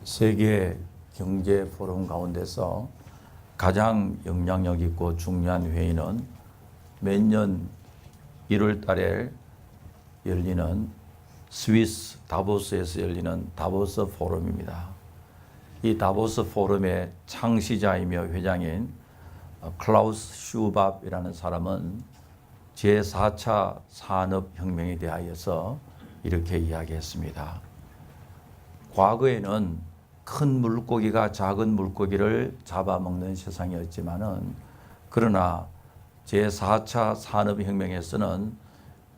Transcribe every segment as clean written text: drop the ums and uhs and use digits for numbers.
세계 경제 포럼 가운데서 가장 영향력 있고 중요한 회의는 매년 1월 달에 열리는 스위스 다보스에서 열리는 다보스 포럼입니다. 이 다보스 포럼의 창시자이며 회장인 클라우스 슈밥이라는 사람은 제4차 산업혁명에 대하여서 이렇게 이야기했습니다. 과거에는 큰 물고기가 작은 물고기를 잡아먹는 세상이었지만은 그러나 제4차 산업혁명에서는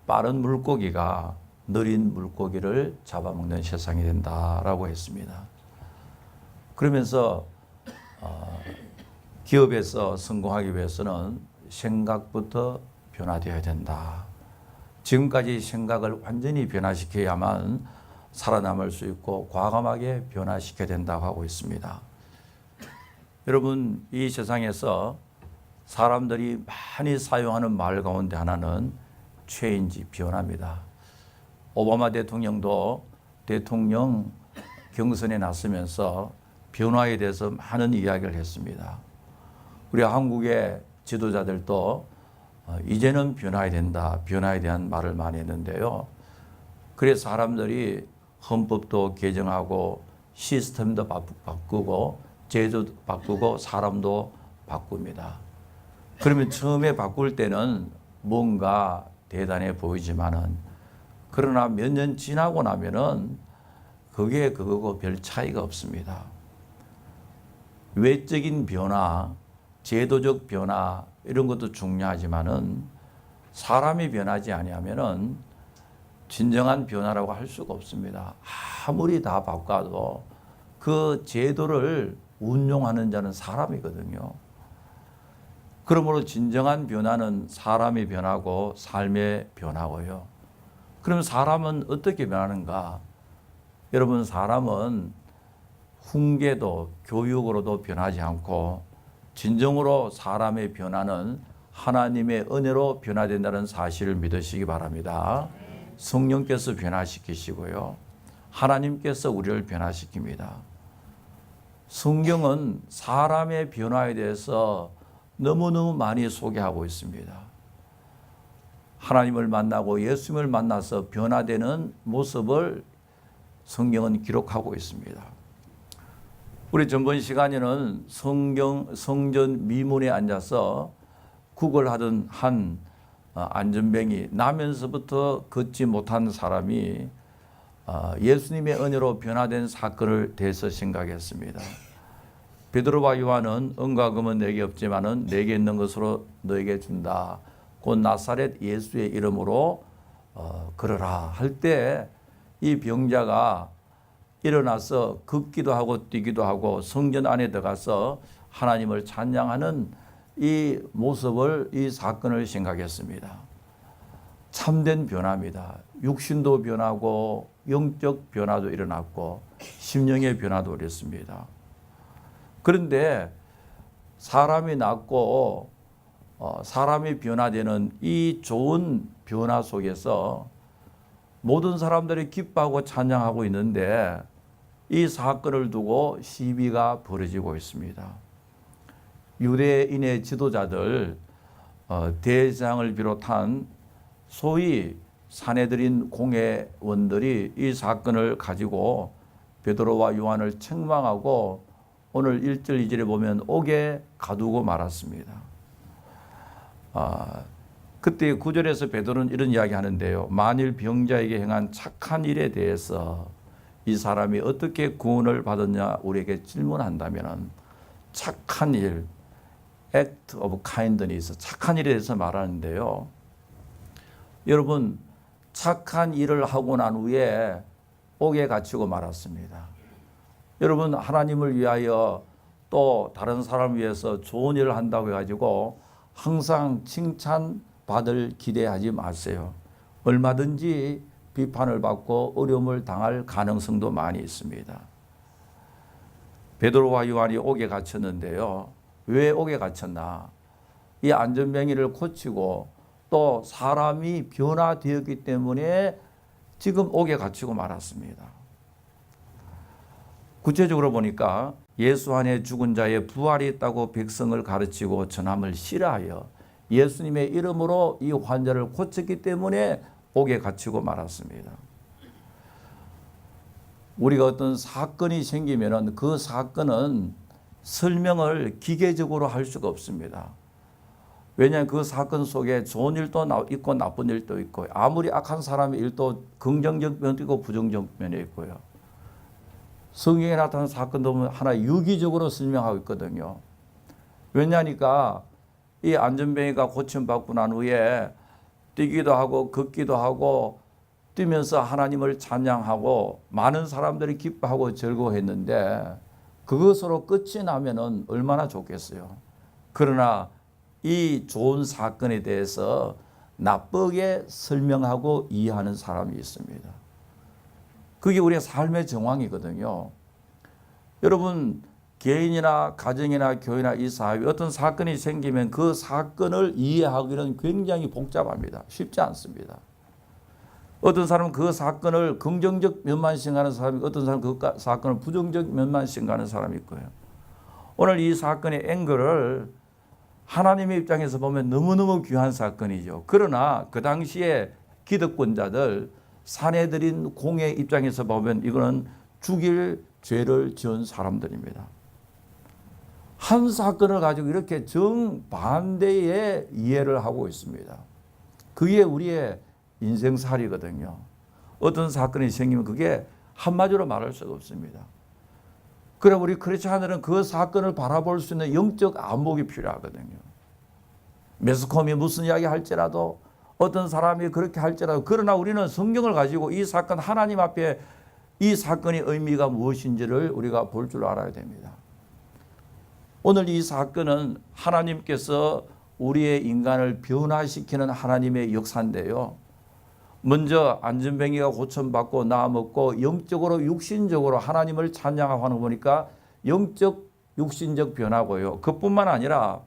빠른 물고기가 느린 물고기를 잡아먹는 세상이 된다라고 했습니다. 그러면서 기업에서 성공하기 위해서는 생각부터 변화되어야 된다. 지금까지 생각을 완전히 변화시켜야만 살아남을 수 있고 과감하게 변화시켜야 된다고 하고 있습니다. 여러분, 이 세상에서 사람들이 많이 사용하는 말 가운데 하나는 체인지, 변화입니다. 오바마 대통령도 대통령 경선에 나서면서 변화에 대해서 많은 이야기를 했습니다. 우리 한국의 지도자들도 이제는 변화해야 된다, 변화에 대한 말을 많이 했는데요. 그래서 사람들이 헌법도 개정하고 시스템도 바꾸고 제도도 바꾸고 사람도 바꿉니다. 그러면 처음에 바꿀 때는 뭔가 대단해 보이지만은 그러나 몇 년 지나고 나면은 그게 그거고 별 차이가 없습니다. 외적인 변화, 제도적 변화 이런 것도 중요하지만은 사람이 변하지 아니하면은 진정한 변화라고 할 수가 없습니다. 아무리 다 바꿔도 그 제도를 운용하는 자는 사람이거든요. 그러므로 진정한 변화는 사람이 변하고 삶의 변화고요. 그럼 사람은 어떻게 변하는가? 여러분, 사람은 훈계도 교육으로도 변하지 않고 진정으로 사람의 변화는 하나님의 은혜로 변화된다는 사실을 믿으시기 바랍니다. 성령께서 변화시키시고요. 하나님께서 우리를 변화시킵니다. 성경은 사람의 변화에 대해서 너무너무 많이 소개하고 있습니다. 하나님을 만나고 예수님을 만나서 변화되는 모습을 성경은 기록하고 있습니다. 우리 전번 시간에는 성전 미문에 앉아서 구걸하던 한 안전뱅이, 나면서부터 걷지 못한 사람이 예수님의 은혜로 변화된 사건을 대해서 생각했습니다. 베드로와 요한은 은과 금은 내게 없지만은 내게 있는 것으로 너에게 준다. 곧 나사렛 예수의 이름으로 걸어라 할 때 이 병자가 일어나서 걷기도 하고 뛰기도 하고 성전 안에 들어가서 하나님을 찬양하는 이 모습을, 이 사건을 생각했습니다. 참된 변화입니다. 육신도 변하고 영적 변화도 일어났고 심령의 변화도 일어났습니다. 그런데 사람이 낫고 사람이 변화되는 이 좋은 변화 속에서 모든 사람들이 기뻐하고 찬양하고 있는데 이 사건을 두고 시비가 벌어지고 있습니다. 유대인의 지도자들, 대제사장을 비롯한 소위 산헤드린 공회원들이 이 사건을 가지고 베드로와 요한을 책망하고 오늘 1절 2절에 보면 옥에 가두고 말았습니다. 그때 9절에서 베드로는 이런 이야기 하는데요. 만일 병자에게 행한 착한 일에 대해서 이 사람이 어떻게 구원을 받았냐 우리에게 질문한다면 착한 일, act of kindness, 착한 일에 대해서 말하는데요. 여러분, 착한 일을 하고 난 후에 옥에 갇히고 말았습니다. 여러분, 하나님을 위하여 또 다른 사람을 위해서 좋은 일을 한다고 해가지고 항상 칭찬받을 기대하지 마세요. 얼마든지 비판을 받고 어려움을 당할 가능성도 많이 있습니다. 베드로와 요한이 옥에 갇혔는데요. 왜 옥에 갇혔나? 이 안전병이를 고치고 또 사람이 변화되었기 때문에 지금 옥에 갇히고 말았습니다. 구체적으로 보니까 예수 안에 죽은 자의 부활이 있다고 백성을 가르치고 전함을 싫어하여 예수님의 이름으로 이 환자를 고쳤기 때문에 옥에 갇히고 말았습니다. 우리가 어떤 사건이 생기면 그 사건은 설명을 기계적으로 할 수가 없습니다. 왜냐하면 그 사건 속에 좋은 일도 있고 나쁜 일도 있고 아무리 악한 사람의 일도 긍정적 면도 있고 부정적 면이 있고요. 성경에 나타난 사건도 보면 하나 유기적으로 설명하고 있거든요. 왜냐하니까 이 안전뱅이가 고침받고 난 후에 뛰기도 하고 걷기도 하고 뛰면서 하나님을 찬양하고 많은 사람들이 기뻐하고 즐거워했는데 그것으로 끝이 나면은 얼마나 좋겠어요. 그러나 이 좋은 사건에 대해서 나쁘게 설명하고 이해하는 사람이 있습니다. 그게 우리의 삶의 정황이거든요. 여러분 개인이나 가정이나 교회나 이 사회에 어떤 사건이 생기면 그 사건을 이해하기는 굉장히 복잡합니다. 쉽지 않습니다. 어떤 사람은 그 사건을 긍정적 면만 생각하는 사람이 어떤 사람은 그 사건을 부정적 면만 생각하는 사람이 있고요. 오늘 이 사건의 앵글을 하나님의 입장에서 보면 너무너무 귀한 사건이죠. 그러나 그 당시에 기득권자들 사내들인 공의 입장에서 보면 이거는 죽일 죄를 지은 사람들입니다. 한 사건을 가지고 이렇게 정반대의 이해를 하고 있습니다. 그게 우리의 인생살이거든요. 어떤 사건이 생기면 그게 한마디로 말할 수가 없습니다. 그래 우리 크리스찬들은 그 사건을 바라볼 수 있는 영적 안목이 필요하거든요. 매스컴이 무슨 이야기 할지라도 어떤 사람이 그렇게 할지라도 그러나 우리는 성경을 가지고 이 사건 하나님 앞에 이 사건의 의미가 무엇인지를 우리가 볼 줄 알아야 됩니다. 오늘 이 사건은 하나님께서 우리의 인간을 변화시키는 하나님의 역사인데요. 먼저 안전뱅이가 고침받고 나아먹고 영적으로 육신적으로 하나님을 찬양하고 하는 거 보니까 영적 육신적 변화고요. 그뿐만 아니라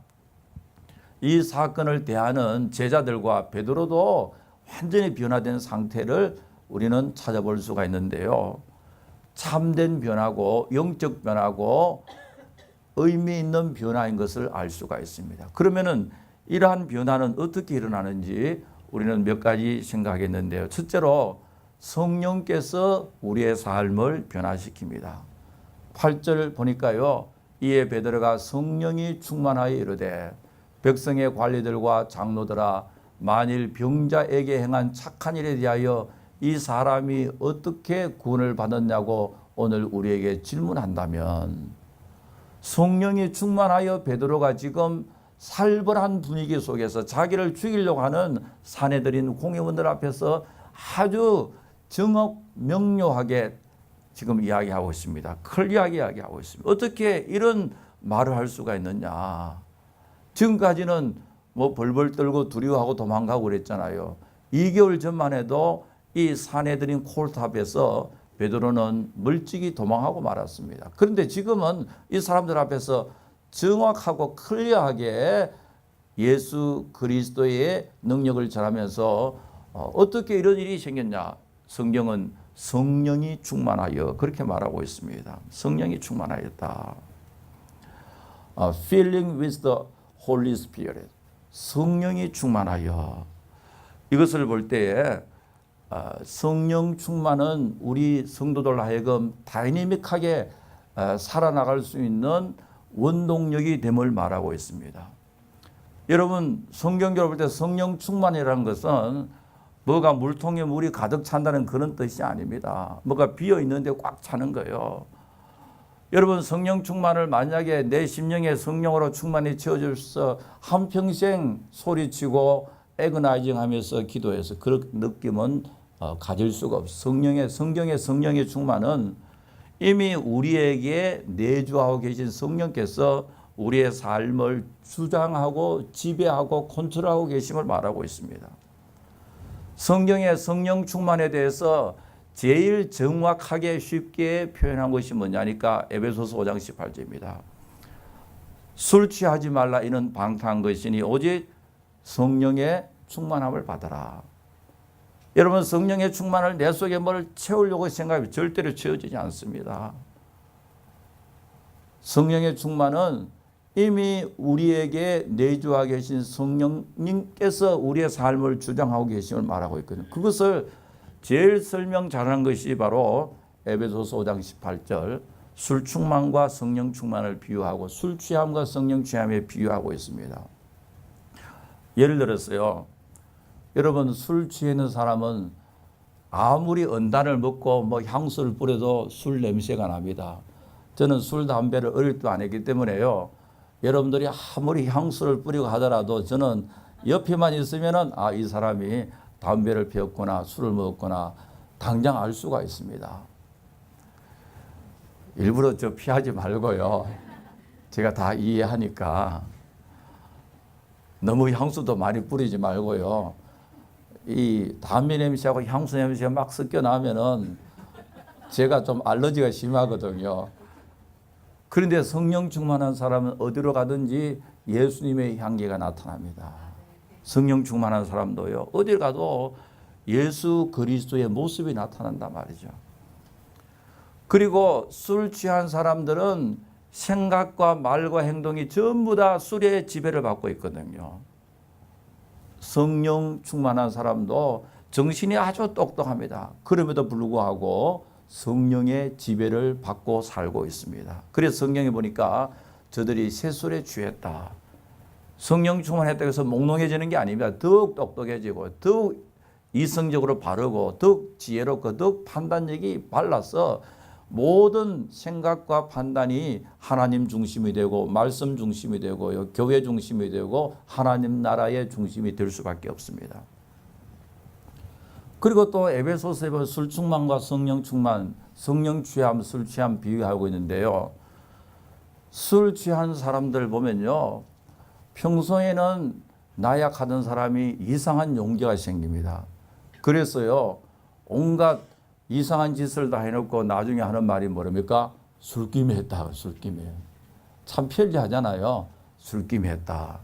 이 사건을 대하는 제자들과 베드로도 완전히 변화된 상태를 우리는 찾아볼 수가 있는데요. 참된 변화고 영적 변화고 의미 있는 변화인 것을 알 수가 있습니다. 그러면은 이러한 변화는 어떻게 일어나는지 우리는 몇 가지 생각했는데요. 첫째로 성령께서 우리의 삶을 변화시킵니다. 8절 보니까요. 이에 베드로가 성령이 충만하여 이르되 백성의 관리들과 장로들아 만일 병자에게 행한 착한 일에 대하여 이 사람이 어떻게 구원을 받았냐고 오늘 우리에게 질문한다면 성령이 충만하여 베드로가 지금 살벌한 분위기 속에서 자기를 죽이려고 하는 사내들인 공회원들 앞에서 아주 정확명료하게 지금 이야기하고 있습니다. 클리어하게 이야기하고 있습니다. 어떻게 이런 말을 할 수가 있느냐. 지금까지는 뭐 벌벌 떨고 두려워하고 도망가고 그랬잖아요. 2개월 전만 해도 이 사내들인 콜탑에서 베드로는 멀찍이 도망하고 말았습니다. 그런데 지금은 이 사람들 앞에서 정확하고 클리어하게 예수 그리스도의 능력을 전하면서 어떻게 이런 일이 생겼냐. 성경은 성령이 충만하여 그렇게 말하고 있습니다. 성령이 충만하였다. Filling with the Holy Spirit. 성령이 충만하여. 이것을 볼 때에 성령 충만은 우리 성도들 하여금 다이내믹하게 살아나갈 수 있는 원동력이 됨을 말하고 있습니다. 여러분 성경적으로 볼 때 성령 충만이라는 것은 뭐가 물통에 물이 가득 찬다는 그런 뜻이 아닙니다. 뭐가 비어 있는데 꽉 차는 거예요. 여러분 성령 충만을 만약에 내 심령에 성령으로 충만히 채워줘서 한평생 소리치고 애그나이징 하면서 기도해서 그런 느낌은 가질 수가 없어요. 성경의 성령의 충만은 이미 우리에게 내주하고 계신 성령께서 우리의 삶을 주장하고 지배하고 컨트롤하고 계심을 말하고 있습니다. 성경의 성령 충만에 대해서 제일 정확하게 쉽게 표현한 것이 뭐냐니까 에베소서 5장 18절입니다. 술 취하지 말라 이는 방탕한 것이니 오직 성령의 충만함을 받아라. 여러분 성령의 충만을 내 속에 뭘 채우려고 생각하면 절대로 채워지지 않습니다. 성령의 충만은 이미 우리에게 내주하 계신 성령님께서 우리의 삶을 주장하고 계심을 말하고 있거든요. 그것을 제일 설명 잘하는 것이 바로 에베소서 5장 18절 술 충만과 성령 충만을 비유하고 술 취함과 성령 취함에 비유하고 있습니다. 예를 들었어요. 여러분 술 취해 있는 사람은 아무리 은단을 먹고 뭐 향수를 뿌려도 술 냄새가 납니다. 저는 술, 담배를 어릴 때 안 했기 때문에요. 여러분들이 아무리 향수를 뿌리고 하더라도 저는 옆에만 있으면은 이 사람이 담배를 피웠거나 술을 먹었거나 당장 알 수가 있습니다. 일부러 저 피하지 말고요. 제가 다 이해하니까 너무 향수도 많이 뿌리지 말고요. 이 담배 냄새하고 향수 냄새가 막 섞여 나면은 제가 좀 알러지가 심하거든요. 그런데 성령 충만한 사람은 어디로 가든지 예수님의 향기가 나타납니다. 성령 충만한 사람도요. 어딜 가도 예수 그리스도의 모습이 나타난단 말이죠. 그리고 술 취한 사람들은 생각과 말과 행동이 전부 다 술의 지배를 받고 있거든요. 성령 충만한 사람도 정신이 아주 똑똑합니다. 그럼에도 불구하고 성령의 지배를 받고 살고 있습니다. 그래서 성경에 보니까 저들이 새술에 취했다. 성령 충만했다고 해서 몽롱해지는 게 아닙니다. 더욱 똑똑해지고 더욱 이성적으로 바르고 더욱 지혜롭고 더욱 판단력이 발라서 모든 생각과 판단이 하나님 중심이 되고 말씀 중심이 되고 교회 중심이 되고 하나님 나라의 중심이 될 수밖에 없습니다. 그리고 또 에베소서에 보면 술 충만과 성령 충만, 성령 취함, 술 취함 비유하고 있는데요. 술 취한 사람들 보면요. 평소에는 나약하던 사람이 이상한 용기가 생깁니다. 그래서요. 온갖 이상한 짓을 다 해놓고 나중에 하는 말이 뭐랍니까? 술김에 했다. 술김에. 참 편리하잖아요. 술김에 했다.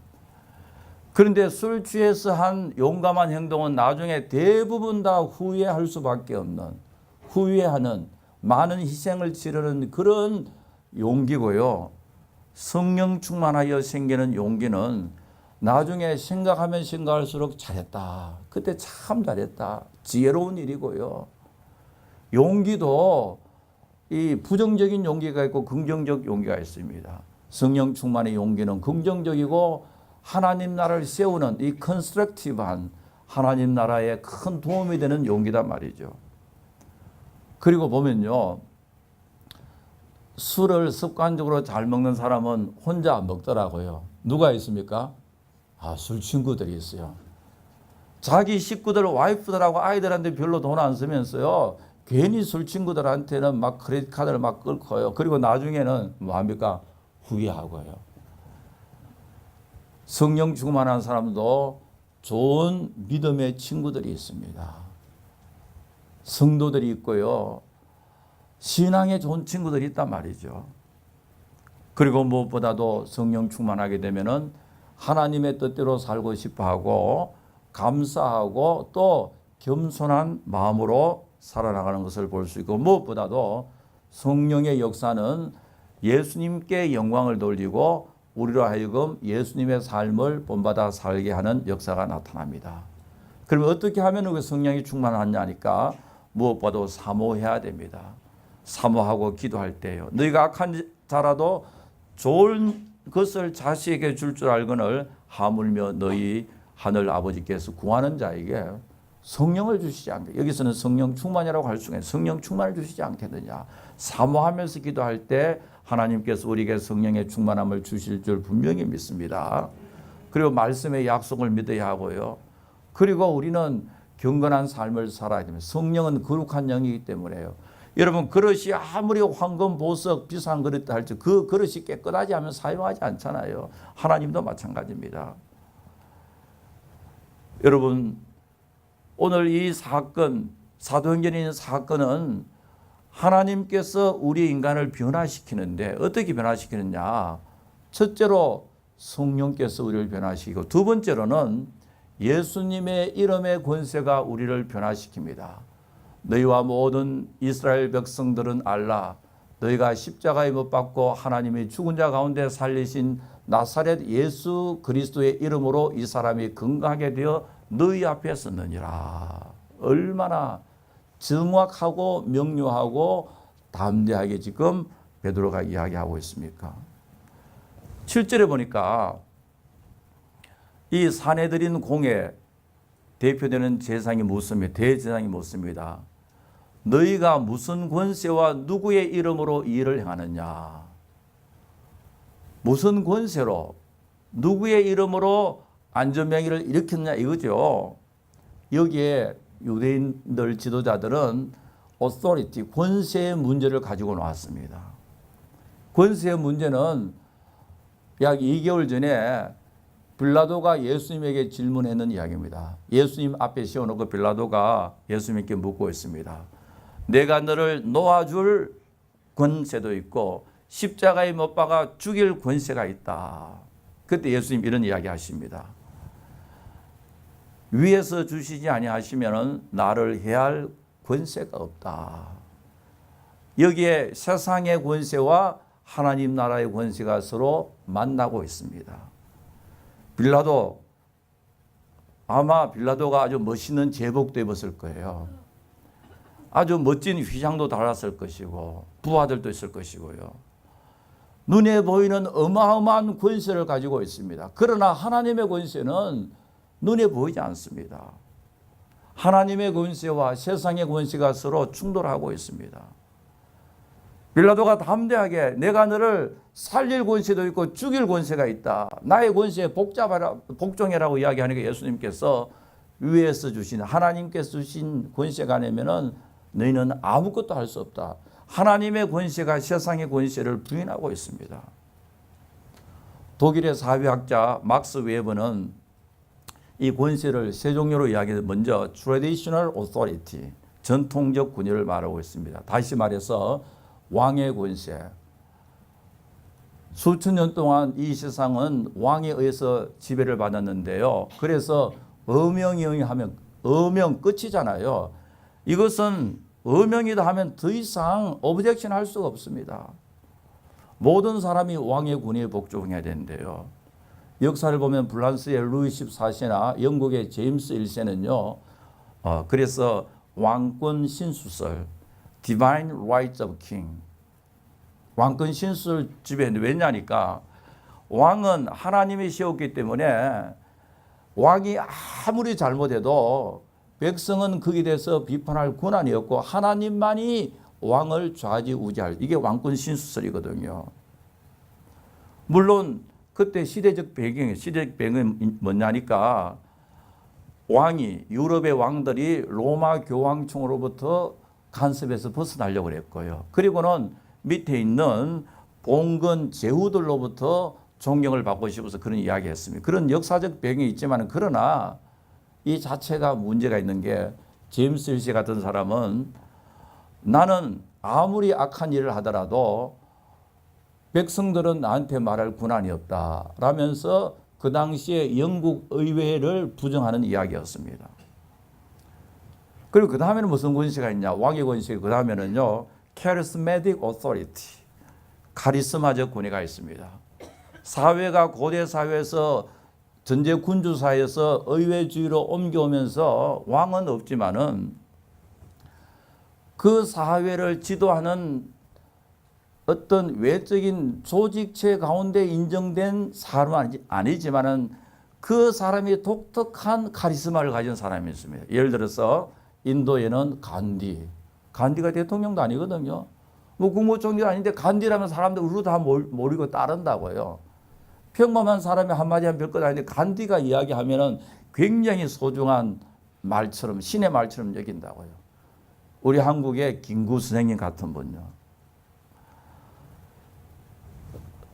그런데 술 취해서 한 용감한 행동은 나중에 대부분 다 후회할 수밖에 없는, 후회하는, 많은 희생을 치르는 그런 용기고요. 성령 충만하여 생기는 용기는 나중에 생각하면 생각할수록 잘했다. 그때 참 잘했다. 지혜로운 일이고요. 용기도 이 부정적인 용기가 있고 긍정적 용기가 있습니다. 성령 충만의 용기는 긍정적이고 하나님 나라를 세우는 이 컨스트럭티브한 하나님 나라에 큰 도움이 되는 용기단 말이죠. 그리고 보면요. 술을 습관적으로 잘 먹는 사람은 혼자 안 먹더라고요. 누가 있습니까? 술 친구들이 있어요. 자기 식구들, 와이프들하고 아이들한테 별로 돈 안 쓰면서요. 괜히 술 친구들한테는 막 크레딧 카드를 막 끌고요. 그리고 나중에는 뭐합니까? 후회하고요. 성령 충만한 사람도 좋은 믿음의 친구들이 있습니다. 성도들이 있고요. 신앙에 좋은 친구들이 있단 말이죠. 그리고 무엇보다도 성령 충만하게 되면은 하나님의 뜻대로 살고 싶어 하고 감사하고 또 겸손한 마음으로 살아나가는 것을 볼 수 있고 무엇보다도 성령의 역사는 예수님께 영광을 돌리고 우리로 하여금 예수님의 삶을 본받아 살게 하는 역사가 나타납니다. 그러면 어떻게 하면 그 성령이 충만하냐 하니까 무엇보다도 사모해야 됩니다. 사모하고 기도할 때요. 너희가 악한 자라도 좋은 것을 자식에게 줄 알거늘 하물며 너희 하늘 아버지께서 구하는 자에게 성령을 주시지 않게. 여기서는 성령 충만이라고 할 수가 있어요. 성령 충만을 주시지 않겠느냐. 사모하면서 기도할 때 하나님께서 우리에게 성령의 충만함을 주실 줄 분명히 믿습니다. 그리고 말씀의 약속을 믿어야 하고요. 그리고 우리는 경건한 삶을 살아야 됩니다. 성령은 거룩한 영이기 때문에요. 여러분 그릇이 아무리 황금, 보석, 비싼 그릇 할지 그 그릇이 깨끗하지 않으면 사용하지 않잖아요. 하나님도 마찬가지입니다. 여러분 오늘 이 사건, 사도행전에 있는 사건은 하나님께서 우리 인간을 변화시키는데 어떻게 변화시키느냐. 첫째로 성령께서 우리를 변화시키고 두 번째로는 예수님의 이름의 권세가 우리를 변화시킵니다. 너희와 모든 이스라엘 백성들은 알라. 너희가 십자가에 못 박고 하나님이 죽은 자 가운데 살리신 나사렛 예수 그리스도의 이름으로 이 사람이 건강하게 되어 너희 앞에 섰느니라. 얼마나 정확하고 명료하고 담대하게 지금 베드로가 이야기하고 있습니까? 7절에 보니까 이 사내들인 공에 대표되는 제사장이 묻습니다. 대제사장이 묻습니다. 너희가 무슨 권세와 누구의 이름으로 이 일을 행하느냐? 무슨 권세로 누구의 이름으로 안전병기를 일으켰느냐 이거죠. 여기에 유대인들 지도자들은 authority, 권세의 문제를 가지고 나왔습니다. 권세의 문제는 약 2개월 전에 빌라도가 예수님에게 질문했는 이야기입니다. 예수님 앞에 세워놓고 빌라도가 예수님께 묻고 있습니다. 내가 너를 놓아줄 권세도 있고 십자가에 못 박아 죽일 권세가 있다. 그때 예수님 이런 이야기 하십니다. 위에서 주시지 아니하시면 나를 해할 권세가 없다. 여기에 세상의 권세와 하나님 나라의 권세가 서로 만나고 있습니다. 빌라도, 아마 빌라도가 아주 멋있는 제복도 입었을 거예요. 아주 멋진 휘장도 달았을 것이고 부하들도 있을 것이고요. 눈에 보이는 어마어마한 권세를 가지고 있습니다. 그러나 하나님의 권세는 눈에 보이지 않습니다. 하나님의 권세와 세상의 권세가 서로 충돌하고 있습니다. 빌라도가 담대하게 내가 너를 살릴 권세도 있고 죽일 권세가 있다. 나의 권세에 복종해라고 이야기하니까 예수님께서 위에서 주신 하나님께서 주신 권세가 아니면은 너희는 아무것도 할 수 없다. 하나님의 권세가 세상의 권세를 부인하고 있습니다. 독일의 사회학자 막스 웨버는 이 권세를 세 종류로 이야기해서 먼저 traditional authority, 전통적 권위를 말하고 있습니다. 다시 말해서 왕의 권세. 수천 년 동안 이 세상은 왕에 의해서 지배를 받았는데요. 그래서 어명이하면 어명 끝이잖아요. 이것은 어명이다 하면 더 이상 오브젝션 할 수가 없습니다. 모든 사람이 왕의 권위에 복종해야 되는데요. 역사를 보면 프랑스의 루이 14세나 영국의 제임스 1세는요. 그래서 왕권 신수설, Divine Rights of King, 왕권 신수설 지배했는데 왜냐니까 왕은 하나님이 세웠기 때문에 왕이 아무리 잘못해도 백성은 거기에 대해서 비판할 권한이 없고 하나님만이 왕을 좌지우지할, 이게 왕권 신수설이거든요. 물론 그때 시대적 배경이 뭐냐니까 왕이, 유럽의 왕들이 로마 교황청으로부터 간섭에서 벗어나려고 했고요. 그리고는 밑에 있는 봉건 제후들로부터 존경을 받고 싶어서 그런 이야기 했습니다. 그런 역사적 배경이 있지만 그러나 이 자체가 문제가 있는 게 제임스 1세 같은 사람은 나는 아무리 악한 일을 하더라도 백성들은 나한테 말할 권한이 없다 라면서 그 당시에 영국 의회를 부정하는 이야기였습니다. 그리고 그 다음에는 무슨 권세가 있냐? 왕의 권세. 그 다음에는요, charismatic authority, 카리스마적 권위가 있습니다. 사회가 고대 사회에서 전제 군주 사회에서 의회주의로 옮겨오면서 왕은 없지만은 그 사회를 지도하는 어떤 외적인 조직체 가운데 인정된 사람은 아니지만은 그 사람이 독특한 카리스마를 가진 사람이 있습니다. 예를 들어서 인도에는 간디가 대통령도 아니거든요. 뭐 국무총리도 아닌데 간디라면 사람들 우르 다 모르고 따른다고요. 평범한 사람이 한마디 하면 별것 아닌데 간디가 이야기하면은 굉장히 소중한 말처럼, 신의 말처럼 여긴다고요. 우리 한국의 김구 선생님 같은 분요.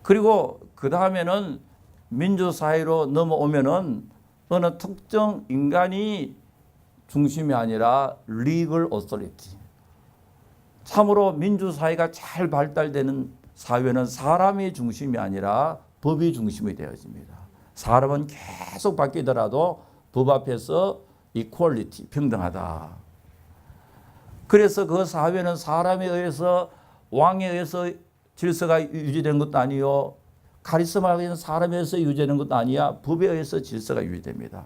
그리고 그 다음에는 민주사회로 넘어오면은 어느 특정 인간이 중심이 아니라 legal authority. 참으로 민주사회가 잘 발달되는 사회는 사람이 중심이 아니라 법이 중심이 되어집니다. 사람은 계속 바뀌더라도 법 앞에서 equality, 평등하다. 그래서 그 사회는 사람에 의해서 왕에 의해서 질서가 유지되는 것도 아니요, 카리스마가 있는 사람에 의해서 유지되는 것도 아니야, 법에 의해서 질서가 유지됩니다.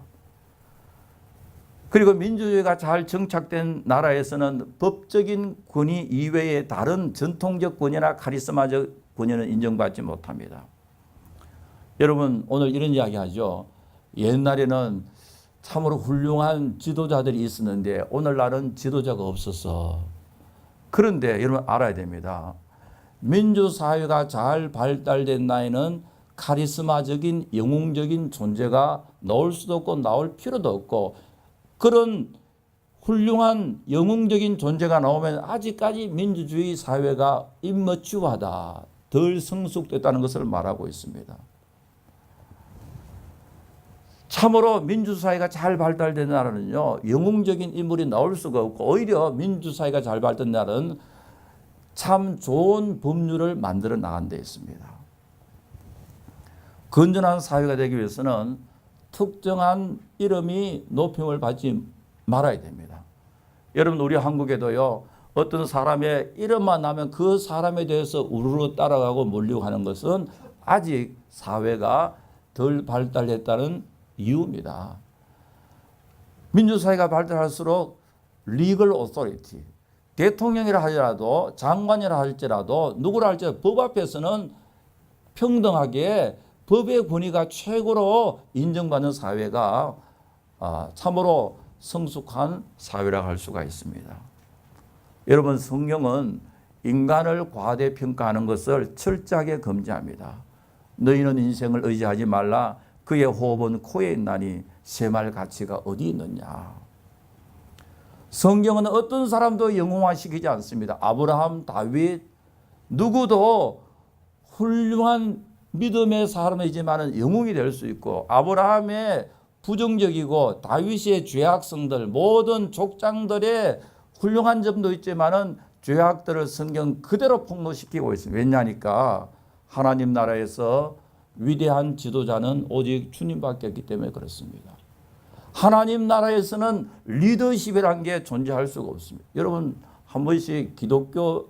그리고 민주주의가 잘 정착된 나라에서는 법적인 권위 이외에 다른 전통적 권위나 카리스마적 권위는 인정받지 못합니다. 여러분, 오늘 이런 이야기 하죠. 옛날에는 참으로 훌륭한 지도자들이 있었는데 오늘날은 지도자가 없었어. 그런데 여러분 알아야 됩니다. 민주사회가 잘 발달된 나라에는 카리스마적인 영웅적인 존재가 나올 수도 없고 나올 필요도 없고, 그런 훌륭한 영웅적인 존재가 나오면 아직까지 민주주의 사회가 임머추하다, 덜 성숙됐다는 것을 말하고 있습니다. 참으로 민주사회가 잘 발달된 나라는요, 영웅적인 인물이 나올 수가 없고, 오히려 민주사회가 잘 발달된 나라는 참 좋은 법률을 만들어 나간 데 있습니다. 건전한 사회가 되기 위해서는 특정한 이름이 높임을 받지 말아야 됩니다. 여러분, 우리 한국에도요, 어떤 사람의 이름만 나면 그 사람에 대해서 우르르 따라가고 몰리고 하는 것은 아직 사회가 덜 발달했다는 이유입니다. 민주사회가 발달할수록 리걸 오토리티, 대통령이라 하더라도 장관이라 할지라도 누구라 할지라도 법 앞에서는 평등하게 법의 권위가 최고로 인정받는 사회가 참으로 성숙한 사회라고 할 수가 있습니다. 여러분, 성경은 인간을 과대평가하는 것을 철저하게 금지합니다. 너희는 인생을 의지하지 말라. 그의 호흡은 코에 있나니 쇠말 가치가 어디 있느냐. 성경은 어떤 사람도 영웅화시키지 않습니다. 아브라함, 다윗, 누구도 훌륭한 믿음의 사람이지만 영웅이 될 수 있고, 아브라함의 부정적이고 다윗의 죄악성들, 모든 족장들의 훌륭한 점도 있지만 죄악들을 성경 그대로 폭로시키고 있습니다. 왜냐하니까 하나님 나라에서 위대한 지도자는 오직 주님밖에 없기 때문에 그렇습니다. 하나님 나라에서는 리더십이라는 게 존재할 수가 없습니다. 여러분, 한 번씩 기독교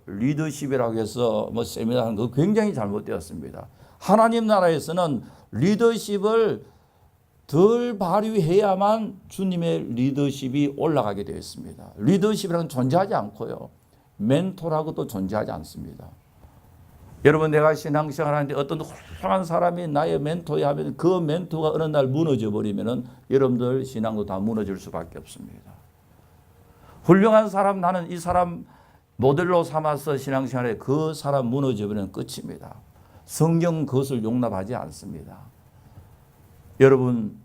리더십이라고 해서 세미나 하는 거 굉장히 잘못되었습니다. 하나님 나라에서는 리더십을 덜 발휘해야만 주님의 리더십이 올라가게 되어 있습니다. 리더십이라는 존재하지 않고요, 멘토라고도 존재하지 않습니다. 여러분, 내가 신앙생활 하는데 어떤 훌륭한 사람이 나의 멘토야 하면 그 멘토가 어느 날 무너져 버리면 여러분들 신앙도 다 무너질 수밖에 없습니다. 훌륭한 사람, 나는 이 사람 모델로 삼아서 신앙생활에 그 사람 무너져 버리면 끝입니다. 성경 그것을 용납하지 않습니다. 여러분,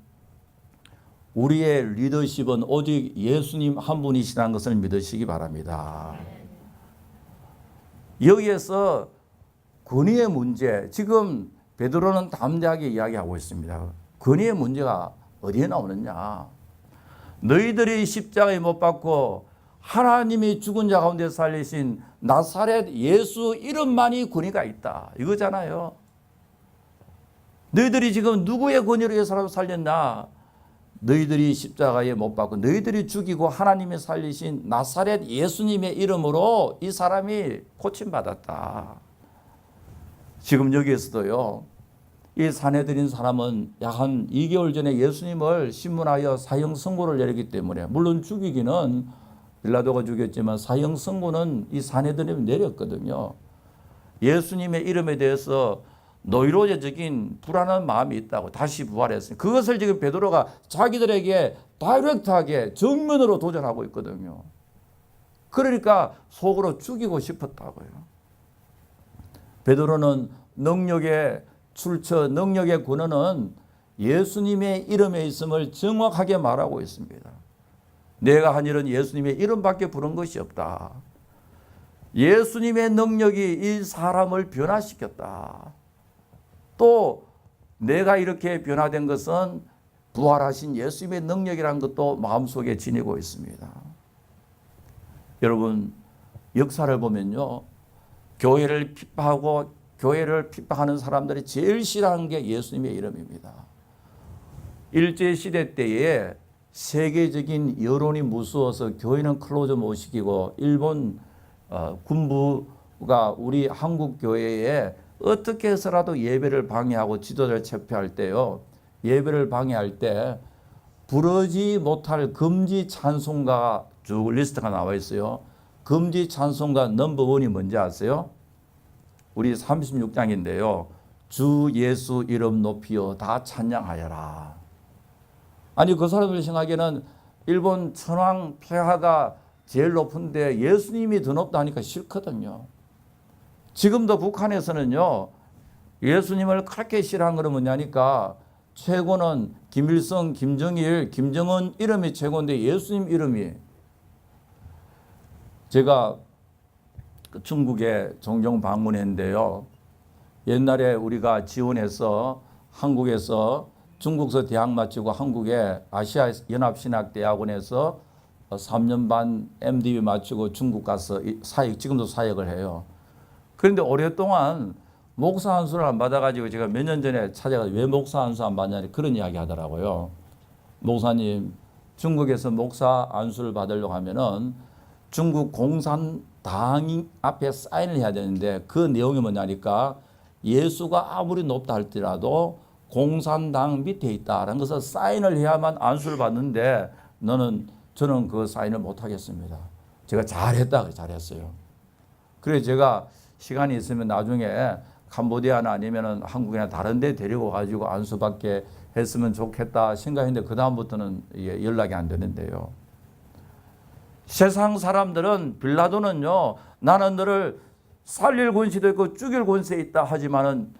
우리의 리더십은 오직 예수님 한 분이시라는 것을 믿으시기 바랍니다. 여기에서 권위의 문제, 지금 베드로는 담대하게 이야기하고 있습니다. 권위의 문제가 어디에 나오느냐. 너희들이 십자가에 못 박고 하나님이 죽은 자 가운데 살리신 나사렛 예수 이름만이 권위가 있다, 이거잖아요. 너희들이 지금 누구의 권위로 이 사람을 살렸나? 너희들이 십자가에 못 박고 너희들이 죽이고 하나님이 살리신 나사렛 예수님의 이름으로 이 사람이 고침받았다. 지금 여기에서도요, 이 사내들인 사람은 약 한 2개월 전에 예수님을 신문하여 사형 선고를 내렸기 때문에, 물론 죽이기는 빌라도가 죽였지만 사형 선고는 이 사내들이 내렸거든요. 예수님의 이름에 대해서 노이로제적인 불안한 마음이 있다고 다시 부활했어요. 그것을 지금 베드로가 자기들에게 다이렉트하게 정면으로 도전하고 있거든요. 그러니까 속으로 죽이고 싶었다고요. 베드로는 능력의 출처, 능력의 근원은 예수님의 이름에 있음을 정확하게 말하고 있습니다. 내가 한 일은 예수님의 이름밖에 부른 것이 없다. 예수님의 능력이 이 사람을 변화시켰다. 또 내가 이렇게 변화된 것은 부활하신 예수님의 능력이라는 것도 마음속에 지니고 있습니다. 여러분, 역사를 보면요, 교회를 핍박하고 교회를 핍박하는 사람들이 제일 싫어하는 게 예수님의 이름입니다. 일제시대 때에 세계적인 여론이 무서워서 교회는 클로즈 못 시키고 일본 군부가 우리 한국 교회에 어떻게 해서라도 예배를 방해하고 지도자를 체포할 때요. 예배를 방해할 때 부르지 못할 금지 찬송가 쭉 리스트가 나와 있어요. 금지 찬송가 넘버 원이 뭔지 아세요? 우리 36장인데요. 주 예수 이름 높이여 다 찬양하여라. 아니 그 사람들 생각에는 일본 천황 폐하가 제일 높은데 예수님이 더 높다 하니까 싫거든요. 지금도 북한에서는요. 예수님을 그렇게 싫어한 거는 뭐냐니까 최고는 김일성, 김정일, 김정은 이름이 최고인데 예수님 이름이. 제가 중국에 종종 방문했는데요. 옛날에 우리가 지원해서 한국에서 중국서 대학 마치고 한국에 아시아 연합신학대학원에서 3년 반 MDB 마치고 중국 가서 사역, 지금도 사역을 해요. 그런데 오랫동안 목사 안수를 안 받아가지고 제가 몇 년 전에 찾아가서 왜 목사 안수 안 받냐니 그런 이야기 하더라고요. 목사님, 중국에서 목사 안수를 받으려고 하면은 중국 공산당 앞에 사인을 해야 되는데 그 내용이 뭐냐니까 예수가 아무리 높다 할지라도 공산당 밑에 있다라는 것을 사인을 해야만 안수를 받는데 저는 그 사인을 못 하겠습니다. 제가 잘했어요. 그래서 제가 시간이 있으면 나중에 캄보디아나 아니면 한국이나 다른 데 데리고 가지고 안수받게 했으면 좋겠다 생각했는데 그 다음부터는 연락이 안 되는데요. 세상 사람들은 빌라도는요. 나는 너를 살릴 권세도 있고 죽일 권세 있다 하지만은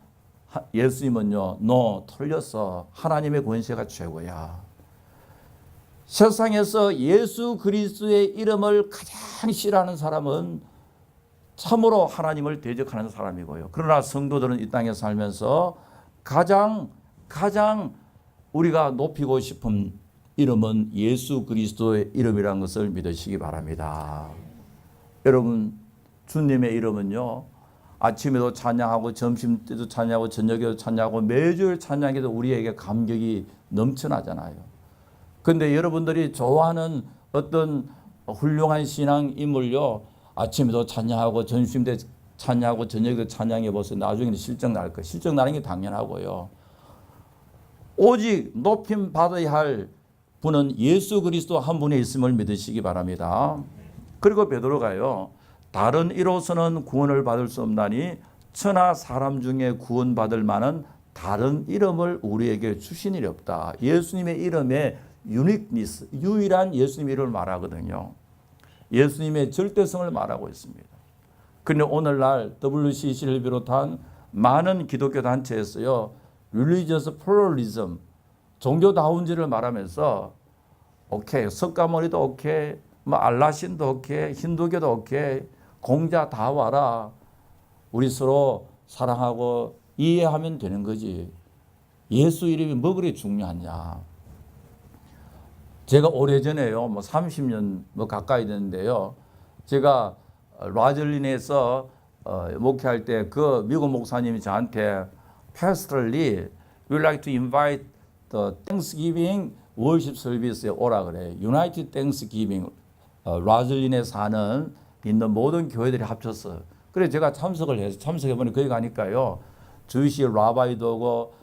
예수님은요. 너 틀렸어. 하나님의 권세가 최고야. 세상에서 예수 그리스도의 이름을 가장 싫어하는 사람은 참으로 하나님을 대적하는 사람이고요. 그러나 성도들은 이 땅에 살면서 가장 우리가 높이고 싶은 이름은 예수 그리스도의 이름이라는 것을 믿으시기 바랍니다. 여러분 주님의 이름은요. 아침에도 찬양하고 점심 때도 찬양하고 저녁에도 찬양하고 매주일 찬양해도 우리에게 감격이 넘쳐나잖아요. 그런데 여러분들이 좋아하는 어떤 훌륭한 신앙 인물요. 아침에도 찬양하고 점심 때 찬양하고 저녁에도 찬양해 보세요. 나중에는 실적 날 거예요. 실적 나는 게 당연하고요. 오직 높임 받아야 할 분은 예수 그리스도 한 분에 있음을 믿으시기 바랍니다. 그리고 베드로가요. 다른 이로서는 구원을 받을 수 없나니 천하 사람 중에 구원받을 만한 다른 이름을 우리에게 주신 일이 없다. 예수님의 이름의 유니크니스, 유일한 예수님의 이름을 말하거든요. 예수님의 절대성을 말하고 있습니다. 그런데 오늘날 WCC를 비롯한 많은 기독교 단체에서요. Religious Pluralism, 종교다운지를 말하면서 오케이, 석가모니도 오케이, 뭐 알라신도 오케이, 힌두교도 오케이, 공자 다 와라. 우리 서로 사랑하고 이해하면 되는 거지. 예수 이름이 뭐 그리 중요하냐. 제가 오래전에요, 30년 가까이 됐는데요. 제가 라즐린에서 목회할 때 그 미국 목사님이 저한테 pastorally, we like to invite the Thanksgiving worship service에 오라 그래요. United Thanksgiving, 라즐린에 있는 모든 교회들이 합쳐서. 그래서 제가 참석해보니 거기 가니까요. 주이시 라바이도 오고,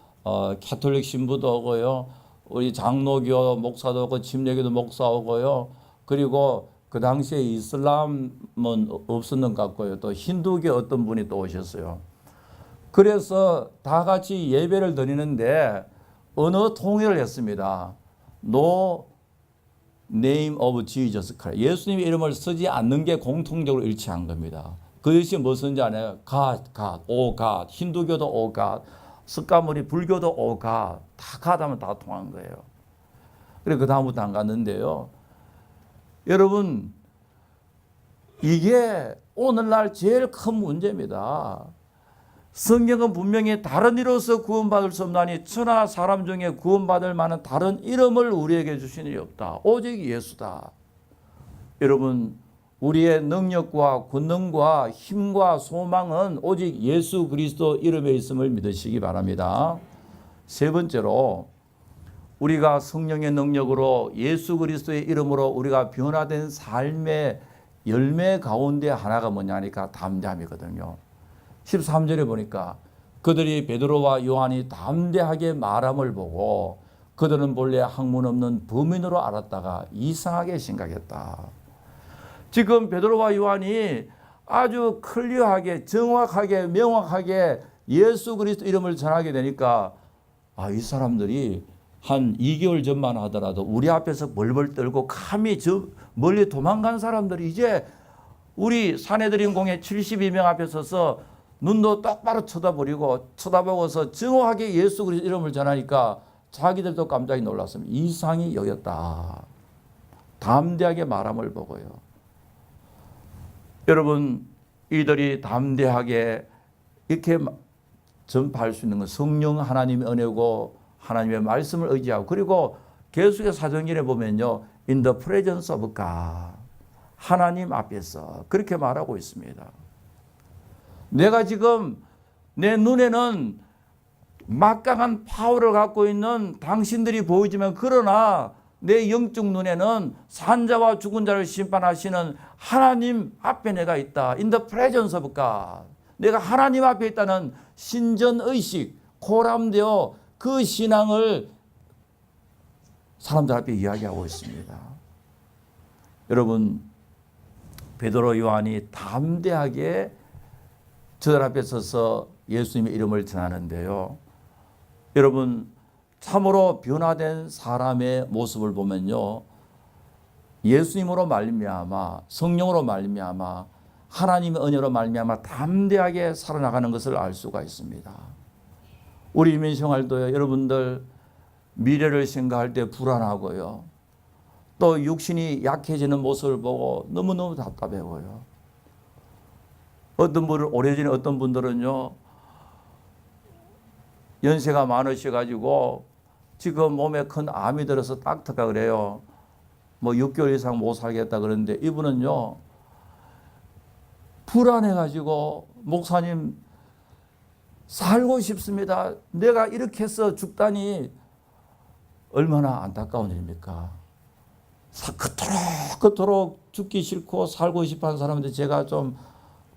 캐톨릭 신부도 오고요. 우리 장로교 목사도 오고, 침례교도 목사 오고요. 그리고 그 당시에 이슬람은 없었는 것 같고요. 또 힌두교 어떤 분이 또 오셨어요. 그래서 다 같이 예배를 드리는데 언어 통일을 했습니다. No name of Jesus Christ. 예수님의 이름을 쓰지 않는 게 공통적으로 일치한 겁니다. 그것이 무엇인지 아나요? God, O God. 힌두교도 O God. 석가모니 불교도 O God. 다 God 하면 다 통한 거예요. 그래서 그 다음부터 안 갔는데요. 여러분, 이게 오늘날 제일 큰 문제입니다. 성경은 분명히 다른 이로서 구원받을 수 없나니 천하 사람 중에 구원받을 만한 다른 이름을 우리에게 주신 일이 없다. 오직 예수다. 여러분, 우리의 능력과 권능과 힘과 소망은 오직 예수 그리스도 이름에 있음을 믿으시기 바랍니다. 세 번째로 우리가 성령의 능력으로 예수 그리스도의 이름으로 우리가 변화된 삶의 열매 가운데 하나가 뭐냐 하니까 담대함이거든요. 13절에 보니까 그들이 베드로와 요한이 담대하게 말함을 보고 그들은 본래 학문 없는 범인으로 알았다가 이상하게 생각했다. 지금 베드로와 요한이 아주 클리어하게 정확하게 명확하게 예수 그리스도 이름을 전하게 되니까 이 사람들이 한 2개월 전만 하더라도 우리 앞에서 벌벌 떨고 감히 저 멀리 도망간 사람들이 이제 우리 사내들인 공회 72명 앞에 서서 눈도 똑바로 쳐다보고서 정확하게 예수 그리스도 이름을 전하니까 자기들도 깜짝이 놀랐습니다. 이상히 여겼다. 담대하게 말함을 보고요. 여러분, 이들이 담대하게 이렇게 전파할 수 있는 건 성령 하나님의 은혜고 하나님의 말씀을 의지하고, 그리고 계속해서 사도행전에 보면요, in the presence of God, 하나님 앞에서 그렇게 말하고 있습니다. 내가 지금 내 눈에는 막강한 파워를 갖고 있는 당신들이 보이지만, 그러나 내 영적 눈에는 산자와 죽은 자를 심판하시는 하나님 앞에 내가 있다. In the presence of God. 내가 하나님 앞에 있다는 신전의식, 코람되어 그 신앙을 사람들 앞에 이야기하고 있습니다. 여러분, 베드로 요한이 담대하게 저들 앞에 서서 예수님의 이름을 전하는데요. 여러분, 참으로 변화된 사람의 모습을 보면요, 예수님으로 말미암아, 성령으로 말미암아, 하나님의 은혜로 말미암아 담대하게 살아나가는 것을 알 수가 있습니다. 우리 인민생활도요, 여러분들 미래를 생각할 때 불안하고요, 또 육신이 약해지는 모습을 보고 너무너무 답답해요. 오래전에 어떤 분들은요, 연세가 많으셔가지고 지금 몸에 큰 암이 들어서 닥터가 그래요. 6개월 이상 못 살겠다 그러는데, 이분은요, 불안해가지고 목사님 살고 싶습니다. 내가 이렇게 해서 죽다니 얼마나 안타까운 일입니까? 그토록 죽기 싫고 살고 싶어 하는 사람인데 제가 좀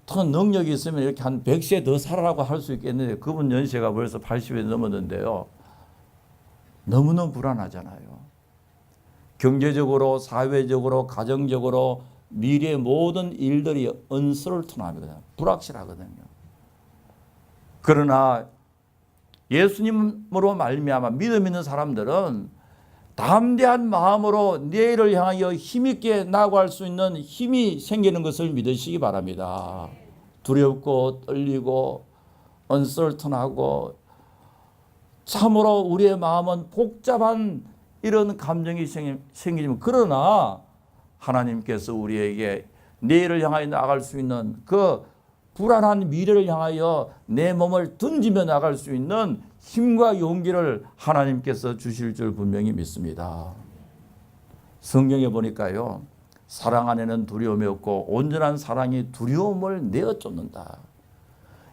더 능력이 있으면 이렇게 한 100세 더 살아라고 할 수 있겠는데, 그분 연세가 벌써 80이 넘었는데요. 너무너무 불안하잖아요. 경제적으로, 사회적으로, 가정적으로 미래의 모든 일들이 uncertain하거든요. 불확실하거든요. 그러나 예수님으로 말미암아 믿음 있는 사람들은 담대한 마음으로 내일을 향하여 힘있게 나아갈 수 있는 힘이 생기는 것을 믿으시기 바랍니다. 두렵고 떨리고 uncertain하고 참으로 우리의 마음은 복잡한 이런 감정이 생기지만, 그러나 하나님께서 우리에게 내일을 향하여 나아갈 수 있는 그 불안한 미래를 향하여 내 몸을 던지며 나갈 수 있는 힘과 용기를 하나님께서 주실 줄 분명히 믿습니다. 성경에 보니까요, 사랑 안에는 두려움이 없고 온전한 사랑이 두려움을 내어 쫓는다.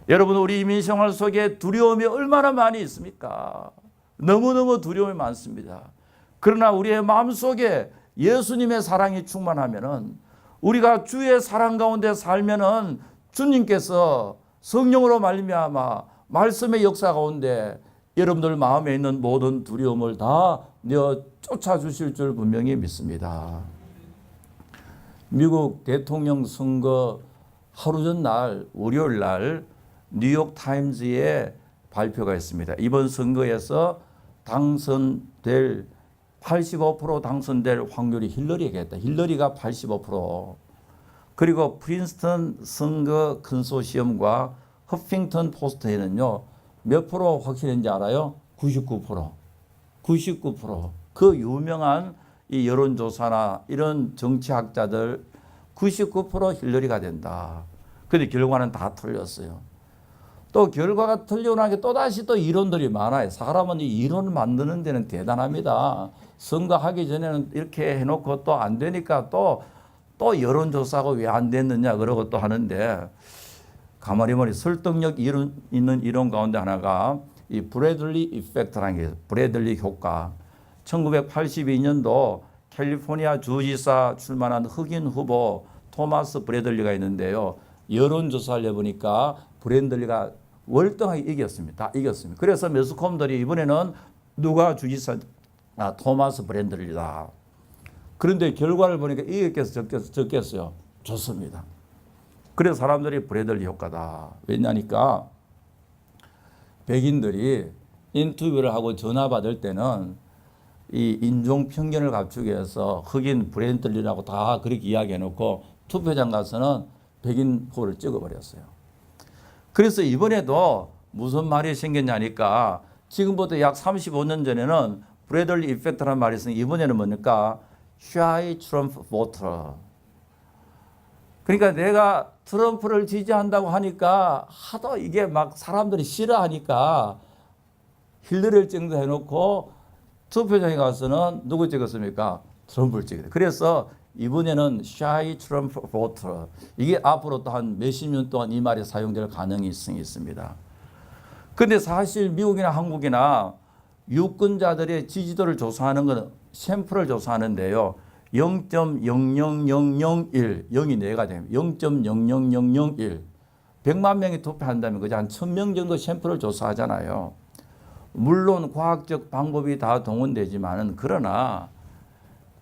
여러분, 우리 이민생활 속에 두려움이 얼마나 많이 있습니까? 너무너무 두려움이 많습니다. 그러나 우리의 마음속에 예수님의 사랑이 충만하면은, 우리가 주의 사랑 가운데 살면은 주님께서 성령으로 말미암아 말씀의 역사 가운데 여러분들 마음에 있는 모든 두려움을 다 내어 쫓아주실 줄 분명히 믿습니다. 미국 대통령 선거 하루 전날, 월요일 날 뉴욕 타임즈에 발표가 있습니다. 이번 선거에서 85% 당선될 확률이 힐러리에게 있다. 힐러리가 85%. 그리고 프린스턴 선거 컨소시엄과 허핑턴 포스트에는요, 몇 프로 확실한지 알아요? 99%. 99%. 그 유명한 이 여론조사나 이런 정치학자들 99% 힐러리가 된다. 그런데 결과는 다 틀렸어요. 또 결과가 틀리고 나니까 또다시 또 이론들이 많아요. 사람은 이 이론을 만드는 데는 대단합니다. 선거하기 전에는 이렇게 해놓고 또 안 되니까 또 여론조사가 왜 안 됐느냐 그러고 또 하는데, 가만히 보니 설득력 있는 이론 가운데 하나가 이 브래들리 이펙트라는 게 있어요. 브래들리 효과. 1982년도 캘리포니아 주지사 출마한 흑인 후보 토마스 브래들리가 있는데요. 여론조사를 해보니까 브래들리가 월등하게 이겼습니다. 다 이겼습니다. 그래서 매스컴들이 이번에는 누가 주지사 토마스 브래들리다. 그런데 결과를 보니까 이겼겠어요, 적겠어요? 좋습니다. 그래서 사람들이 브래들리 효과다. 왜냐니까 백인들이 인터뷰를 하고 전화 받을 때는 이 인종 편견을 갖추기 위해서 흑인 브래들리라고 다 그렇게 이야기해놓고 투표장 가서는 백인 후보를 찍어버렸어요. 그래서 이번에도 무슨 말이 생겼냐니까 지금부터 약 35년 전에는 브래들리 이펙트라는 말이 있으니 이번에는 뭡니까? shy Trump voter. 그러니까 내가 트럼프를 지지한다고 하니까 하도 이게 막 사람들이 싫어하니까 힐러리를 찍는다 해놓고 투표장에 가서는 누구 찍었습니까? 트럼프를 찍어요. 그래서 이번에는 shy Trump voter. 이게 앞으로 또 한 몇십 년 동안 이 말이 사용될 가능성이 있습니다. 근데 사실 미국이나 한국이나 유권자들의 지지도를 조사하는 건 샘플을 조사하는데요. 0.00001, 0이 4가 됩니다. 0.00001. 100만 명이 투표한다면 그저 한 1000명 정도 샘플을 조사하잖아요. 물론 과학적 방법이 다 동원되지만은 그러나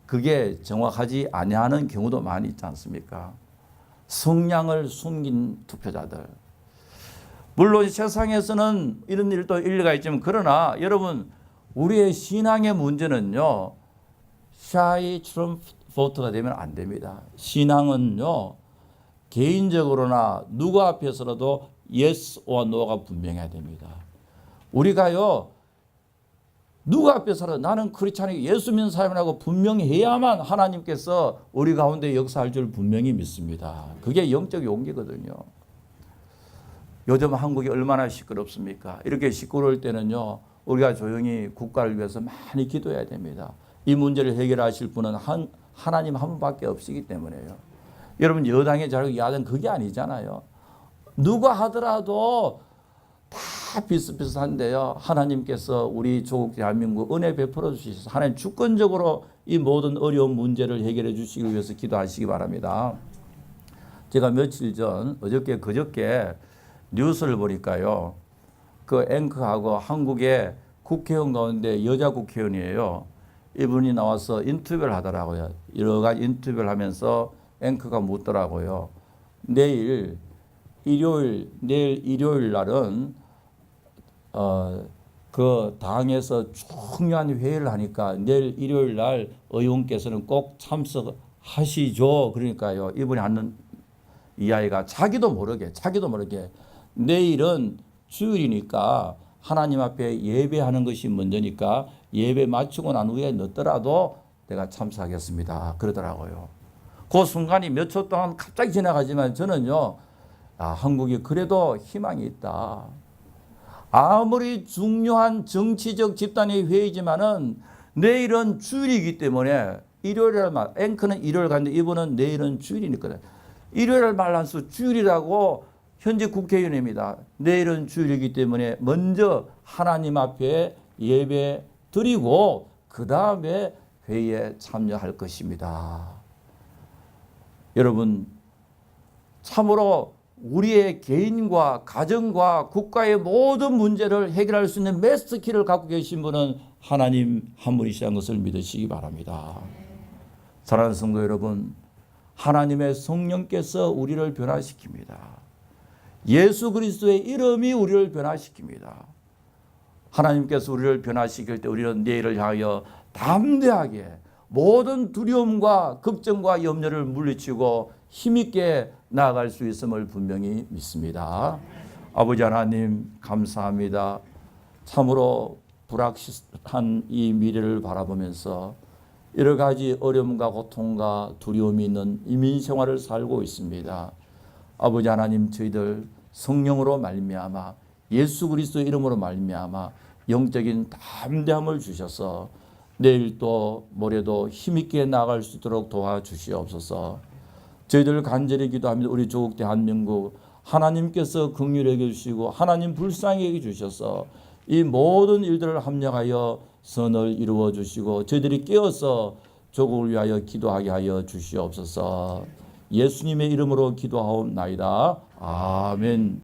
그게 정확하지 아니하는 경우도 많이 있지 않습니까? 성량을 숨긴 투표자들. 물론 세상에서는 이런 일도 일리가 있지만 그러나 여러분 우리의 신앙의 문제는요. shy Trump voter가 되면 안 됩니다. 신앙은요. 개인적으로나 누구 앞에서라도 yes or no가 분명해야 됩니다. 우리가요. 누구 앞에서라도 나는 크리스찬이고 예수 믿는 사람이라고 분명히 해야만 하나님께서 우리 가운데 역사할 줄 분명히 믿습니다. 그게 영적 용기거든요. 요즘 한국이 얼마나 시끄럽습니까? 이렇게 시끄러울 때는요. 우리가 조용히 국가를 위해서 많이 기도해야 됩니다. 이 문제를 해결하실 분은 하나님 한 분밖에 없시기 때문에요. 여러분 여당의 자유 야당 그게 아니잖아요. 누가 하더라도 다 비슷비슷한데요. 하나님께서 우리 조국 대한민국 은혜 베풀어 주시셔서 하나님 주권적으로 이 모든 어려운 문제를 해결해 주시기 위해서 기도하시기 바랍니다. 제가 며칠 전 그저께 뉴스를 보니까요. 그 앵커하고 한국의 국회의원 가운데 여자 국회의원이에요. 이분이 나와서 인터뷰를 하더라고요. 여러 가지 인터뷰를 하면서 앵커가 묻더라고요. 내일 일요일 날은 그 당에서 중요한 회의를 하니까 내일 일요일 날 의원께서는 꼭 참석하시죠. 그러니까요. 이분이 하는 이야기가 자기도 모르게 내일은 주일이니까 하나님 앞에 예배하는 것이 먼저니까 예배 마치고 난 후에 늦더라도 내가 참석하겠습니다. 그러더라고요. 그 순간이 몇 초 동안 갑자기 지나가지만 저는요. 한국이 그래도 희망이 있다. 아무리 중요한 정치적 집단의 회의지만은 내일은 주일이기 때문에 일요일날 앵커는 일요일 갔는데 이분은 내일은 주일이니까 일요일 말한수 주일이라고 현재 국회의원입니다. 내일은 주일이기 때문에 먼저 하나님 앞에 예배 드리고 그 다음에 회의에 참여할 것입니다. 여러분 참으로 우리의 개인과 가정과 국가의 모든 문제를 해결할 수 있는 마스터키를 갖고 계신 분은 하나님 한 분이시라는 것을 믿으시기 바랍니다. 사랑하는 성도 여러분, 하나님의 성령께서 우리를 변화시킵니다. 예수 그리스도의 이름이 우리를 변화시킵니다. 하나님께서 우리를 변화시킬 때 우리는 내일을 향하여 담대하게 모든 두려움과 걱정과 염려를 물리치고 힘있게 나아갈 수 있음을 분명히 믿습니다. 아버지 하나님 감사합니다. 참으로 불확실한 이 미래를 바라보면서 여러 가지 어려움과 고통과 두려움이 있는 이민 생활을 살고 있습니다. 아버지 하나님 저희들 성령으로 말미암아 예수 그리스도 이름으로 말미암아 영적인 담대함을 주셔서 내일도 모레도 힘있게 나아갈 수 있도록 도와주시옵소서. 저희들 간절히 기도합니다. 우리 조국 대한민국 하나님께서 긍휼히 여겨주시고 하나님 불쌍히 여겨주셔서 이 모든 일들을 합력하여 선을 이루어 주시고 저희들이 깨어서 조국을 위하여 기도하게 하여 주시옵소서. 예수님의 이름으로 기도하옵나이다. 아멘.